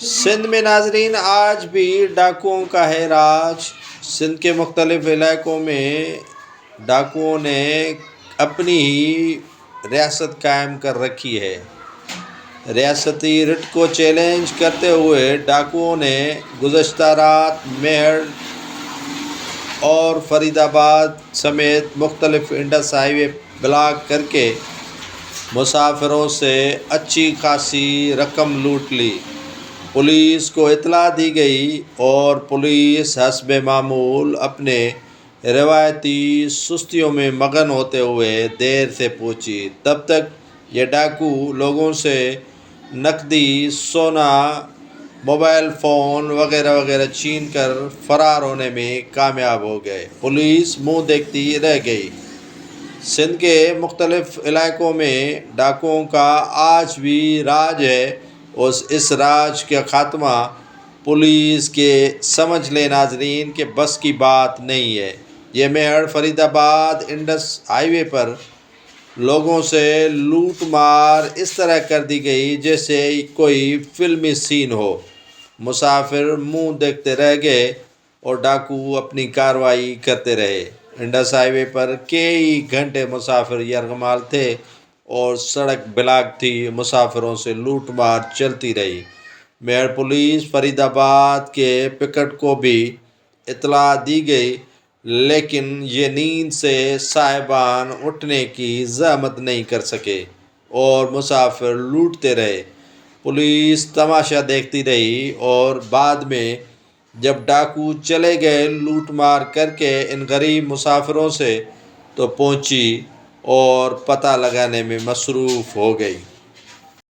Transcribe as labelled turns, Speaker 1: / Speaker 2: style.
Speaker 1: سندھ میں ناظرین آج بھی ڈاکوؤں کا ہے راج۔ سندھ کے مختلف علاقوں میں ڈاکوؤں نے اپنی ہی ریاست قائم کر رکھی ہے۔ ریاستی رٹ کو چیلنج کرتے ہوئے ڈاکوؤں نے گزشتہ رات میرٹھ اور فرید آباد سمیت مختلف انڈس ہائی وے بلاک کر کے مسافروں سے اچھی خاصی رقم لوٹ لی۔ پولیس کو اطلاع دی گئی اور پولیس حسب معمول اپنے روایتی سستیوں میں مگن ہوتے ہوئے دیر سے پہنچی۔ تب تک یہ ڈاکو لوگوں سے نقدی، سونا، موبائل فون وغیرہ وغیرہ چھین کر فرار ہونے میں کامیاب ہو گئے۔ پولیس منہ دیکھتی رہ گئی۔ سندھ کے مختلف علاقوں میں ڈاکوؤں کا آج بھی راج ہے اور اس راج کا خاتمہ پولیس کے سمجھ لیں ناظرین کہ بس کی بات نہیں ہے۔ یہ میرٹھ فرید آباد انڈس ہائی وے پر لوگوں سے لوٹ مار اس طرح کر دی گئی جیسے کوئی فلمی سین ہو۔ مسافر منہ دیکھتے رہ گئے اور ڈاکو اپنی کارروائی کرتے رہے۔ انڈس ہائی وے پر کئی گھنٹے مسافر یرغمال تھے اور سڑک بلاک تھی۔ مسافروں سے لوٹ مار چلتی رہی۔ میرٹھ پولیس فرید آباد کے پکٹ کو بھی اطلاع دی گئی لیکن یہ نیند سے صاحبان اٹھنے کی زحمت نہیں کر سکے اور مسافر لوٹتے رہے۔ پولیس تماشا دیکھتی رہی اور بعد میں جب ڈاکو چلے گئے لوٹ مار کر کے ان غریب مسافروں سے تو پہنچی اور پتہ لگانے میں مصروف ہو گئی۔